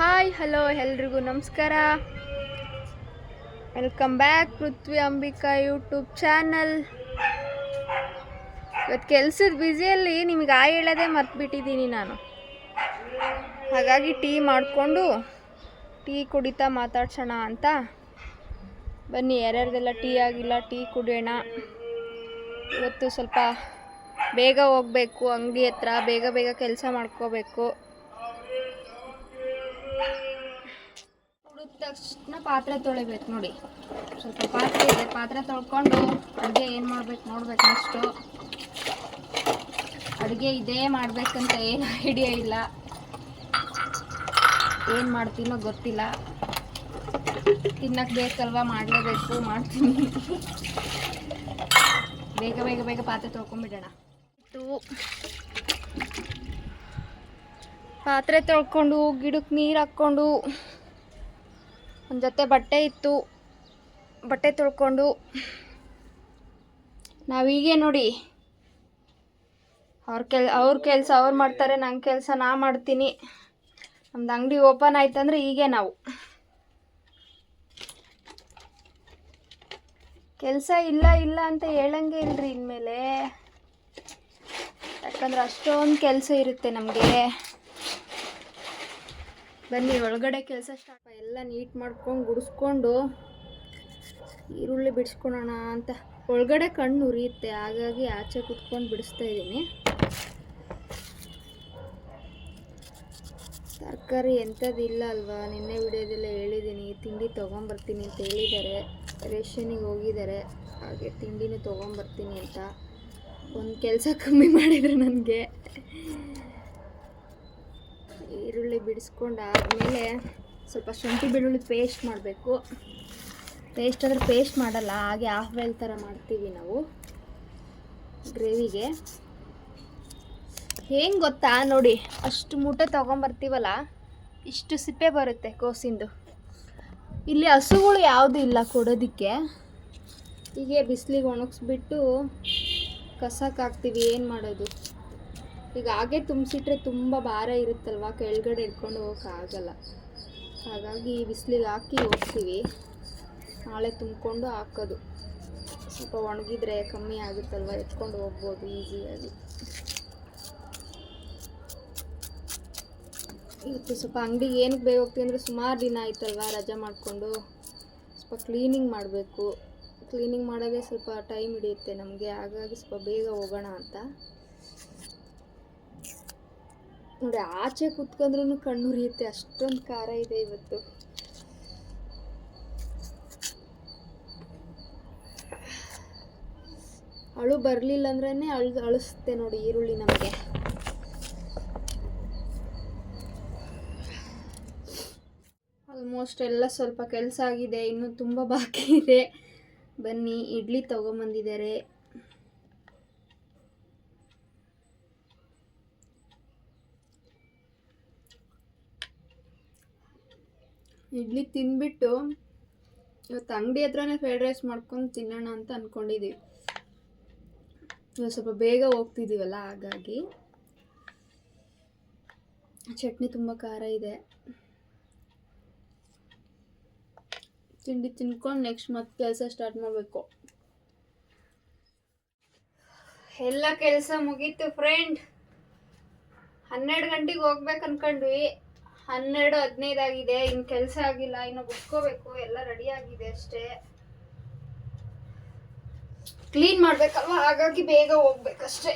Hi hello ಎಲ್ರಿಗೂ ನಮಸ್ಕಾರ. Welcome back ಪೃಥ್ವಿ Ambika YouTube channel. ಇವತ್ತು ಕೆಲಸದ ಬ್ಯುಸಿಯಲ್ಲಿ ನಿಮಗೆ ಹೇಳೋದೇ ಮರ್ತ್ಬಿಟ್ಟಿದ್ದೀನಿ ನಾನು. ಹಾಗಾಗಿ ಟೀ ಮಾಡಿಕೊಂಡು ಟೀ ಕುಡಿತಾ ಮಾತಾಡ್ಸೋಣ ಅಂತ ಬನ್ನಿ. ಯಾರ್ಯಾರ್ದೆಲ್ಲ ಟೀ ಆಗಿಲ್ಲ ಟೀ ಕುಡಿಯೋಣ. ಇವತ್ತು ಸ್ವಲ್ಪ ಬೇಗ ಹೋಗಬೇಕು, ಅಂಗಡಿ ಹತ್ರ ಬೇಗ ಬೇಗ ಕೆಲಸ ಮಾಡ್ಕೋಬೇಕು. ಕುಡಿದ ತಕ್ಷಣ ಪಾತ್ರೆ ತೊಳಿಬೇಕು. ನೋಡಿ, ಸ್ವಲ್ಪ ಪಾತ್ರೆ ಇದೆ, ಪಾತ್ರೆ ತೊಳ್ಕೊಂಡು ಅಡುಗೆ ಏನು ಮಾಡ್ಬೇಕು ನೋಡ್ಬೇಕು. ನೆಕ್ಸ್ಟು ಅಡುಗೆ ಇದೇ ಮಾಡಬೇಕಂತ ಏನು ಐಡಿಯಾ ಇಲ್ಲ, ಏನು ಮಾಡ್ತೀನೋ ಗೊತ್ತಿಲ್ಲ. ತಿನ್ನಕ್ಕೆ ಬೇಕಲ್ವ, ಮಾಡಲೇಬೇಕು, ಮಾಡ್ತೀನಿ. ಬೇಗ ಬೇಗ ಬೇಗ ಪಾತ್ರೆ ತೊಳ್ಕೊಂಬಿಡೋಣ. ಪಾತ್ರೆ ತೊಳ್ಕೊಂಡು ಗಿಡಕ್ಕೆ ನೀರು ಹಾಕ್ಕೊಂಡು ಒಂದು ಜೊತೆ ಬಟ್ಟೆ ಇತ್ತು, ಬಟ್ಟೆ ತೊಳ್ಕೊಂಡು ನಾವೀಗೆ ನೋಡಿ ಅವ್ರ ಕೆಲಸ ಅವ್ರು ಮಾಡ್ತಾರೆ, ನನ್ನ ಕೆಲಸ ನಾ ಮಾಡ್ತೀನಿ. ನಮ್ದು ಅಂಗಡಿ ಓಪನ್ ಆಯ್ತಂದ್ರೆ ಹೀಗೆ ನಾವು. ಕೆಲಸ ಇಲ್ಲ ಇಲ್ಲ ಅಂತ ಹೇಳಂಗೆ ಇಲ್ರಿ ಇನ್ಮೇಲೆ, ಯಾಕಂದ್ರೆ ಅಷ್ಟೊಂದು ಕೆಲಸ ಇರುತ್ತೆ ನಮಗೆ. ಬನ್ನಿ ಒಳಗಡೆ ಕೆಲಸ ಸ್ಟಾರ್ಟ್. ಎಲ್ಲ ನೀಟ್ ಮಾಡ್ಕೊಂಡು ಗುಡಿಸ್ಕೊಂಡು ಈರುಳ್ಳಿ ಬಿಡಿಸ್ಕೊಳೋಣ ಅಂತ. ಒಳಗಡೆ ಕಣ್ಣು ಉರಿಯುತ್ತೆ, ಹಾಗಾಗಿ ಆಚೆ ಕುತ್ಕೊಂಡು ಬಿಡಿಸ್ತಾ ಇದ್ದೀನಿ. ತರಕಾರಿ ಎಂಥದ್ದಿಲ್ಲ ಅಲ್ವಾ, ನಿನ್ನೆ ವಿಡಿಯೋದೆಲ್ಲ ಹೇಳಿದ್ದೀನಿ. ತಿಂಡಿ ತೊಗೊಂಬರ್ತೀನಿ ಅಂತ ಹೇಳಿದ್ದಾರೆ, ರೇಷನಿಗೆ ಹೋಗಿದ್ದಾರೆ. ಹಾಗೆ ತಿಂಡಿನೂ ತೊಗೊಂಬರ್ತೀನಿ ಅಂತ ಒಂದು ಕೆಲಸ ಕಮ್ಮಿ ಮಾಡಿದ್ರು ನನಗೆ. ಈರುಳ್ಳಿ ಬಿಡಿಸ್ಕೊಂಡು ಆದಮೇಲೆ ಸ್ವಲ್ಪ ಶುಂಠಿ ಬೆಳ್ಳುಳ್ಳಿ ಪೇಸ್ಟ್ ಮಾಡಬೇಕು. ಪೇಸ್ಟ್ ಅಂದರೆ ಪೇಸ್ಟ್ ಮಾಡಲ್ಲ, ಹಾಗೆ ಹಾಫ್ ಬಾಯ್ಲ್ ಥರ ಮಾಡ್ತೀವಿ ನಾವು ಗ್ರೇವಿಗೆ. ಹೆಂಗೆ ಗೊತ್ತಾ ನೋಡಿ, ಅಷ್ಟು ಮೂಟೆ ತೊಗೊಂಬರ್ತೀವಲ್ಲ, ಇಷ್ಟು ಸಿಪ್ಪೆ ಬರುತ್ತೆ ಕೋಸಿಂದು. ಇಲ್ಲಿ ಹಸುಗಳು ಯಾವುದೂ ಇಲ್ಲ ಕೊಡೋದಕ್ಕೆ. ಹೀಗೆ ಬಿಸಿಲಿಗೆ ಒಣಗಿಸ್ಬಿಟ್ಟು ಕಸಕ್ಕೆ ಹಾಕ್ತೀವಿ. ಏನು ಮಾಡೋದು, ಈಗ ಹಾಗೆ ತುಂಬಿಸಿಟ್ರೆ ತುಂಬ ಭಾರ ಇರುತ್ತಲ್ವ, ಕೆಳಗಡೆ ಇಟ್ಕೊಂಡು ಹೋಗೋಕ್ಕಾಗಲ್ಲ. ಹಾಗಾಗಿ ಬಿಸಿಲಿಗೆ ಹಾಕಿ ಹೋಗ್ತೀವಿ. ನಾಳೆ ತುಂಬಿಕೊಂಡು ಹಾಕೋದು. ಸ್ವಲ್ಪ ಒಣಗಿದ್ರೆ ಕಮ್ಮಿ ಆಗುತ್ತಲ್ವ, ಎತ್ಕೊಂಡು ಹೋಗ್ಬೋದು ಈಸಿಯಾಗಿ. ಇವತ್ತು ಸ್ವಲ್ಪ ಅಂಗಡಿಗೆ ಏನಕ್ಕೆ ಬೇಗ ಹೋಗ್ತೀವಿ ಅಂದರೆ, ಸುಮಾರು ದಿನ ಆಯ್ತಲ್ವ ರಜೆ ಮಾಡಿಕೊಂಡು. ಸ್ವಲ್ಪ ಕ್ಲೀನಿಂಗ್ ಮಾಡಬೇಕು. ಕ್ಲೀನಿಂಗ್ ಮಾಡೋದೇ ಸ್ವಲ್ಪ ಟೈಮ್ ಹಿಡಿಯುತ್ತೆ ನಮಗೆ, ಹಾಗಾಗಿ ಸ್ವಲ್ಪ ಬೇಗ ಹೋಗೋಣ ಅಂತ. ನೋಡಿ, ಆಚೆ ಕುತ್ಕೊಂಡ್ರೂ ಕಣ್ಣುರಿಯುತ್ತೆ, ಅಷ್ಟೊಂದು ಖಾರ ಇದೆ ಇವತ್ತು. ಅಳು ಬರಲಿಲ್ಲ ಅಂದ್ರೇ ಅಳಿಸುತ್ತೆ ನೋಡಿ ಈರುಳ್ಳಿ ನಮಗೆ. ಆಲ್ಮೋಸ್ಟ್ ಎಲ್ಲ ಸ್ವಲ್ಪ ಕೆಲಸ ಆಗಿದೆ, ಇನ್ನೂ ತುಂಬ ಬಾಕಿ ಇದೆ. ಬನ್ನಿ, ಇಡ್ಲಿ ತೊಗೊಂಬಂದಿದ್ದಾರೆ. ಇಡ್ಲಿ ತಿಂದ್ಬಿಟ್ಟು ಇವತ್ತು ಅಂಗಡಿ ಹತ್ರನೇ ಫ್ರೈಡ್ ರೈಸ್ ಮಾಡ್ಕೊಂಡು ತಿನ್ನೋಣ ಅಂತ ಅಂದ್ಕೊಂಡಿದ್ದೀವಿ. ಇವತ್ತು ಸ್ವಲ್ಪ ಬೇಗ ಹೋಗ್ತಿದ್ದೀವಲ್ಲ, ಹಾಗಾಗಿ. ಚಟ್ನಿ ತುಂಬ ಖಾರ ಇದೆ. ತಿಂಡಿ ತಿನ್ಕೊಂಡು ನೆಕ್ಸ್ಟ್ ಮತ್ತೆ ಕೆಲಸ ಸ್ಟಾರ್ಟ್ ಮಾಡಬೇಕು. ಎಲ್ಲ ಕೆಲಸ ಮುಗೀತು ಫ್ರೆಂಡ್. 12 ಗಂಟೆಗೆ ಹೋಗ್ಬೇಕು ಅನ್ಕೊಂಡ್ವಿ, 12:15 ಆಗಿದೆ. ಇನ್ನು ಕೆಲಸ ಆಗಿಲ್ಲ, ಇನ್ನು ಗುಡ್ಕೋಬೇಕು. ಎಲ್ಲ ರೆಡಿ ಆಗಿದೆ ಅಷ್ಟೇ, ಕ್ಲೀನ್ ಮಾಡಬೇಕಲ್ವ, ಹಾಗಾಗಿ ಬೇಗ ಹೋಗ್ಬೇಕಷ್ಟೇ.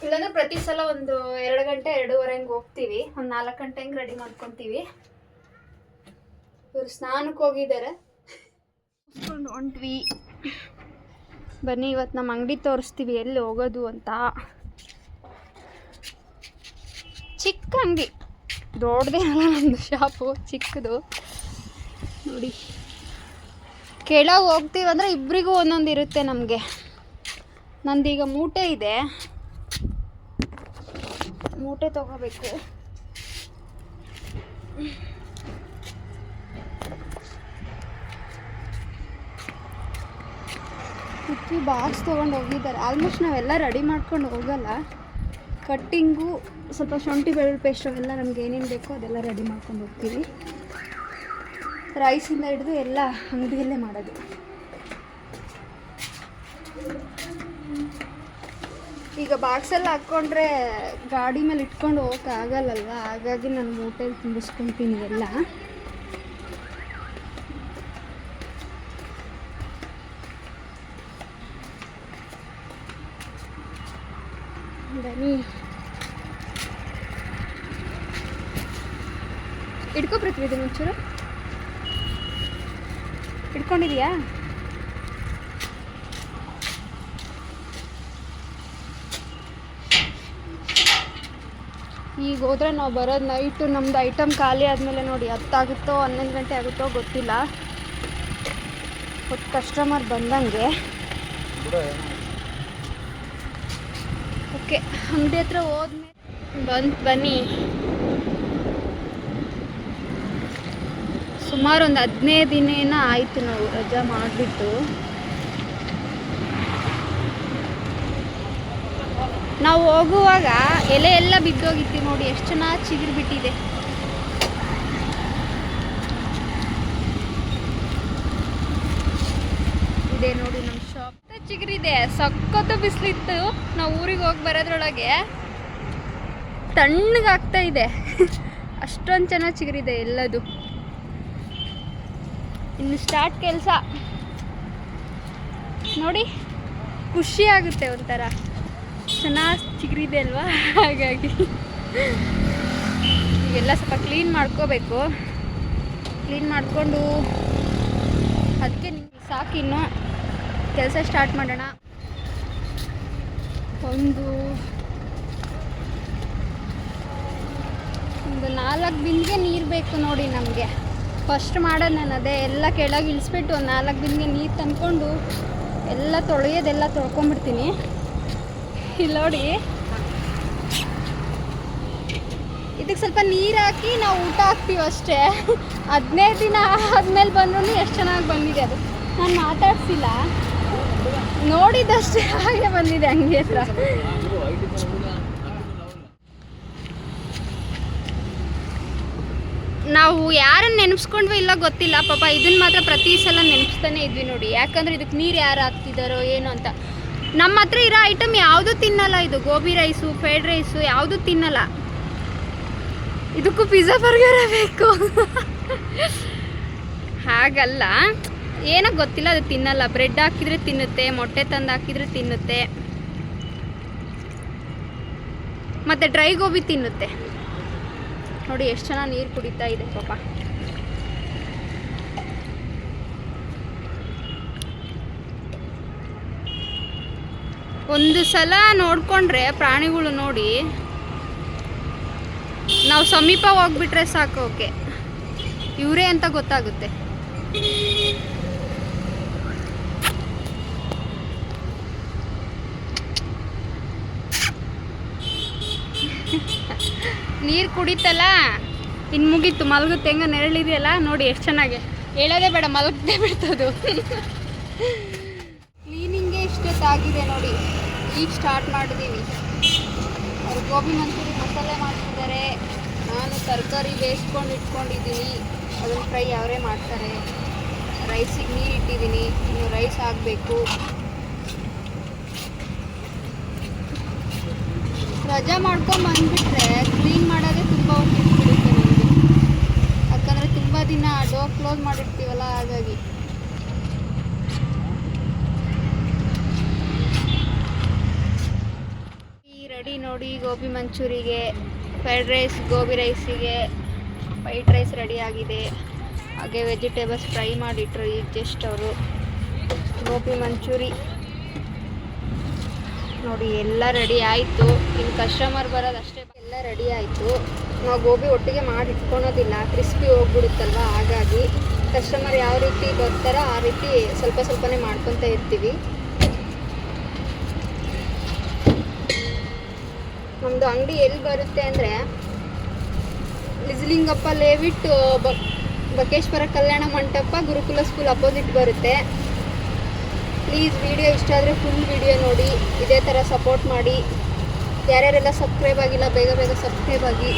ಇಲ್ಲಾಂದ್ರೆ ಪ್ರತಿ ಸಲ ಒಂದು 2 ಗಂಟೆ 2:15 ಹಂಗೆ ಹೋಗ್ತೀವಿ, ಒಂದು 4 ಗಂಟೆ ಹಂಗೆ ರೆಡಿ ಮಾಡ್ಕೊತೀವಿ. ಇವರು ಸ್ನಾನಕ್ಕೆ ಹೋಗಿದ್ದಾರೆ, ಹೊಂಟ್ವಿ. ಬನ್ನಿ, ಇವತ್ತು ನಮ್ಮ ಅಂಗಡಿ ತೋರಿಸ್ತೀವಿ ಎಲ್ಲಿ ಹೋಗೋದು ಅಂತ. ಚಿಕ್ಕ ಅಂಗಡಿ, ದೊಡ್ಡದೇನಲ್ಲ ನಮ್ಮದು ಶಾಪು, ಚಿಕ್ಕದು ನೋಡಿ. ಕೆಳಗೆ ಹೋಗ್ತೀವಂದ್ರೆ ಇಬ್ಬರಿಗೂ ಒಂದೊಂದು ಇರುತ್ತೆ ನಮಗೆ. ನಂದೀಗ ಮೂಟೆ ಇದೆ, ಮೂಟೆ ತಗೋಬೇಕು. ಬಾಕ್ಸ್ ತೊಗೊಂಡು ಹೋಗಿದ್ದಾರೆ. ಆಲ್ಮೋಸ್ಟ್ ನಾವೆಲ್ಲ ರೆಡಿ ಮಾಡ್ಕೊಂಡು ಹೋಗಲ್ಲ, ಕಟ್ಟಿಂಗು ಸ್ವಲ್ಪ ಶುಂಠಿ ಬೆಳ್ಳುಳ್ಳಿ ಪೇಸ್ಟು ಎಲ್ಲ ನಮ್ಗೆ ಏನೇನು ಬೇಕೋ ಅದೆಲ್ಲ ರೆಡಿ ಮಾಡ್ಕೊಂಡು ಹೋಗ್ತೀವಿ. ರೈಸಿಂದ ಹಿಡಿದು ಎಲ್ಲ ಅಂಗಡಿಯಲ್ಲೇ ಮಾಡೋದು. ಈಗ ಬಾಕ್ಸಲ್ಲಿ ಹಾಕ್ಕೊಂಡ್ರೆ ಗಾಡಿ ಮೇಲೆ ಇಟ್ಕೊಂಡು ಹೋಗೋಕೆ ಆಗಲ್ಲಲ್ವ, ಹಾಗಾಗಿ ನಾನು ಮೂಟೆಯಲ್ಲಿ ತುಂಬಿಸ್ಕೊತೀನಿ ಎಲ್ಲ. ಬನ್ನಿ ಇಟ್ಕೊ ಪೃಥ್ವಿ, ಇದು ಮುಂಚೂರು ಇಟ್ಕೊಂಡಿದೀಯಾ? ಈಗ ಹೋದರೆ ನಾವು ಬರೋದು ನೈಟು. ನಮ್ಮದು ಐಟಮ್ ಖಾಲಿ ಆದಮೇಲೆ ನೋಡಿ 10 ಆಗುತ್ತೋ 11 ಗಂಟೆ ಆಗುತ್ತೋ ಗೊತ್ತಿಲ್ಲ. ಒಟ್ಟು ಕಸ್ಟಮರ್ ಬಂದಂಗೆ. ಓಕೆ, ಅಂಗಡಿ ಹತ್ರ ಹೋದ್ಮೇಲೆ ಬನ್ನಿ. ಸುಮಾರು ಒಂದು 15 ದಿನ ಆಯಿತು ನಾವು ರಜಾ ಮಾಡಿಬಿಟ್ಟು. ನಾವು ಹೋಗುವಾಗ ಎಲೆ ಎಲ್ಲ ಬಿದ್ದೋಗಿತ್ತು ನೋಡಿ, ಎಷ್ಟು ಚೆನ್ನಾಗಿ ಚಿಗುರು ಬಿಟ್ಟಿದೆ. ಇದೆ ನೋಡಿ ನಮ್ಮ ಶಾಪ್ ಚಿಗುರಿದೆ. ಸಖತ್ತು ಬಿಸಿಲಿತ್ತು. ನಾವು ಊರಿಗೆ ಹೋಗಿ ಬರೋದ್ರೊಳಗೆ ತಣ್ಣಗಾಗ್ತಾ ಇದೆ. ಅಷ್ಟೊಂದು ಚೆನ್ನಾಗಿ ಚಿಗುರಿದೆ ಎಲ್ಲದು. ಇನ್ನು ಸ್ಟಾರ್ಟ್ ಕೆಲಸ ನೋಡಿ, ಖುಷಿ ಆಗುತ್ತೆ ಒಂಥರ. ಚೆನ್ನಾಗಿ ಚಿಗುರಿದೆ ಅಲ್ವಾ, ಹಾಗಾಗಿ ಈಗೆಲ್ಲ ಸ್ವಲ್ಪ ಕ್ಲೀನ್ ಮಾಡ್ಕೋಬೇಕು. ಕ್ಲೀನ್ ಮಾಡಿಕೊಂಡು ಅದಕ್ಕೆ ಸಾಕಿನ್ನು ಕೆಲಸ ಸ್ಟಾರ್ಟ್ ಮಾಡೋಣ. ಒಂದು 4 ಬಿಂದಿಗೆ ನೀರು ಬೇಕು ನೋಡಿ ನಮಗೆ. ಫಸ್ಟ್ ಮಾಡೋದು ನಾನು ಅದೇ. ಎಲ್ಲ ಕೆಳಗೆ ಇಳಿಸ್ಬಿಟ್ಟು ಒಂದು 4 ಬಿಂದಿಗೆ ನೀರು ತಂದ್ಕೊಂಡು ಎಲ್ಲ ತೊಳೆಯೋದೆಲ್ಲ ತೊಳ್ಕೊಂಬಿಡ್ತೀನಿ. ಇಲ್ಲಿ ನೋಡಿ, ಇದಕ್ಕೆ ಸ್ವಲ್ಪ ನೀರು ಹಾಕಿ ನಾವು ಊಟ ಹಾಕ್ತೀವಿ ಅಷ್ಟೇ. 15 ದಿನ ಆದಮೇಲೆ ಬಂದ್ರೂ ಎಷ್ಟು ಚೆನ್ನಾಗಿ ಬಂದಿದೆ ಅದು. ನಾನು ಮಾತಾಡ್ಸಿಲ್ಲ, ನೋಡಿದ್ದಷ್ಟೇ ಹಾಗೆ ಬಂದಿದೆ ಹಂಗೆ ಹತ್ರ. ನಾವು ಯಾರನ್ನು ನೆನೆಸ್ಕೊಂಡ್ವೋ ಇಲ್ಲ ಗೊತ್ತಿಲ್ಲ, ಪಾಪ ಇದನ್ನು ಮಾತ್ರ ಪ್ರತಿ ಸಲ ನೆನೆಸ್ತಾನೆ ಇದ್ವಿ ನೋಡಿ. ಯಾಕಂದರೆ ಇದಕ್ಕೆ ನೀರು ಯಾರು ಹಾಕ್ತಿದ್ದಾರೋ ಏನು ಅಂತ. ನಮ್ಮ ಹತ್ರ ಇರೋ ಐಟಮ್ ಯಾವುದೂ ತಿನ್ನಲ್ಲ. ಇದು ಗೋಬಿ ರೈಸು, ಫ್ರೈಡ್ ರೈಸು ಯಾವುದೂ ತಿನ್ನಲ್ಲ. ಇದಕ್ಕೂ ಪಿಜ್ಜಾ ಬರ್ಗರ ಬೇಕು. ಹಾಗಲ್ಲ, ಏನೋ ಗೊತ್ತಿಲ್ಲ, ಅದು ತಿನ್ನಲ್ಲ. ಬ್ರೆಡ್ ಹಾಕಿದರೆ ತಿನ್ನುತ್ತೆ, ಮೊಟ್ಟೆ ತಂದು ಹಾಕಿದರೆ ತಿನ್ನುತ್ತೆ, ಮತ್ತು ಡ್ರೈ ಗೋಬಿ ತಿನ್ನುತ್ತೆ. ನೋಡಿ ಎಷ್ಟು ಚೆನ್ನಾಗಿ ನೀರು ಕುಡಿತಾ ಇದೆ ಪಾಪ. ಒಂದು ಸಲ ನೋಡಿಕೊಂಡ್ರೆ ಪ್ರಾಣಿಗಳು ನೋಡಿ, ನಾವು ಸಮೀಪ ಹೋಗ್ಬಿಟ್ರೆ ಸಾಕು, ಓಕೆ ಇವರೇ ಅಂತ ಗೊತ್ತಾಗುತ್ತೆ. ನೀರು ಕುಡಿತಲ್ಲ, ಇನ್ನು ಮುಗೀತು. ಮಲಗುತ್ತೆ, ಹೆಂಗ ನೆರಳಿದೆಯಲ್ಲ ನೋಡಿ ಎಷ್ಟು ಚೆನ್ನಾಗಿ. ಹೇಳೋದೇ ಬೇಡ, ಮಲಗದೆ ಬಿಡ್ತದು. ಕ್ಲೀನಿಂಗೇ ಇಷ್ಟೊತ್ತಾಗಿದೆ ನೋಡಿ. ಈಗ ಸ್ಟಾರ್ಟ್ ಮಾಡಿದ್ದೀವಿ. ಅವ್ರು ಗೋಬಿ ಮಂಚೂರಿ ಮಸಾಲೆ ಮಾಡ್ತಿದ್ದಾರೆ, ನಾನು ತರಕಾರಿ ಬೇಯಿಸ್ಕೊಂಡು ಇಟ್ಕೊಂಡಿದ್ದೀನಿ. ಅದನ್ನು ಫ್ರೈ ಅವರೇ ಮಾಡ್ತಾರೆ. ರೈಸಿಗೆ ನೀರು ಇಟ್ಟಿದ್ದೀನಿ, ಇನ್ನು ರೈಸ್ ಹಾಕಬೇಕು. ರಜಾ ಮಾಡ್ಕೊಂಡು ಬಂದುಬಿಟ್ರೆ ಕ್ಲೀನ್ ಮಾಡೋದೇ ತುಂಬ ಹೊತ್ತು ಇಟ್ಬಿಡುತ್ತೆ ನಮಗೆ. ಯಾಕಂದರೆ ತುಂಬ ದಿನ ಡೋರ್ ಕ್ಲೋಸ್ ಮಾಡಿರ್ತೀವಲ್ಲ, ಹಾಗಾಗಿ. ಈ ರೆಡಿ ನೋಡಿ, ಗೋಬಿ ಮಂಚೂರಿಗೆ, ಫ್ರೈಡ್ ರೈಸ್, ಗೋಬಿ ರೈಸಿಗೆ ವೈಟ್ ರೈಸ್ ರೆಡಿ ಆಗಿದೆ. ಹಾಗೆ ವೆಜಿಟೇಬಲ್ಸ್ ಫ್ರೈ ಮಾಡಿಟ್ರು ಈಗ ಜಸ್ಟ್ ಅವರು. ಗೋಬಿ ಮಂಚೂರಿ ನೋಡಿ ಎಲ್ಲ ರೆಡಿ ಆಯಿತು. ಇನ್ನು ಕಸ್ಟಮರ್ ಬರೋದಷ್ಟೇ. ಎಲ್ಲ ರೆಡಿ ಆಯಿತು. ನಾವು ಗೋಬಿ ಒಟ್ಟಿಗೆ ಮಾಡಿ ಇಟ್ಕೊಳೋದಿಲ್ಲ, ಕ್ರಿಸ್ಪಿ ಹೋಗ್ಬಿಡುತ್ತಲ್ವ, ಹಾಗಾಗಿ ಕಸ್ಟಮರ್ ಯಾವ ರೀತಿ ಬರ್ತಾರೋ ಆ ರೀತಿ ಸ್ವಲ್ಪ ಸ್ವಲ್ಪನೇ ಮಾಡ್ಕೊತಾ ಇರ್ತೀವಿ. ನಮ್ಮದು ಅಂಗಡಿ ಎಲ್ಲಿ ಬರುತ್ತೆ ಅಂದರೆ ನಿಜಲಿಂಗಪ್ಪ ಲೇಔಟ್, ಬಕೇಶ್ವರ ಕಲ್ಯಾಣ ಮಂಟಪ, ಗುರುಕುಲ ಸ್ಕೂಲ್ ಅಪೋಸಿಟ್ ಬರುತ್ತೆ. ಪ್ಲೀಸ್ ವಿಡಿಯೋ ಇಷ್ಟ ಆದರೆ ಫುಲ್ ವಿಡಿಯೋ ನೋಡಿ, ಇದೇ ಥರ ಸಪೋರ್ಟ್ ಮಾಡಿ. ಯಾರ್ಯಾರೆಲ್ಲ ಸಬ್ಸ್ಕ್ರೈಬ್ ಆಗಿಲ್ಲ ಬೇಗ ಬೇಗ ಸಬ್ಸ್ಕ್ರೈಬ್ ಆಗಿ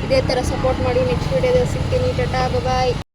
ಇದೇ ಥರ ಸಪೋರ್ಟ್ ಮಾಡಿ. ನೆಕ್ಸ್ಟ್ ವೀಡಿಯೋದಲ್ಲಿ ಸಿಗ್ತೀನಿ. ಟಾಟಾ ಬಾಯ್.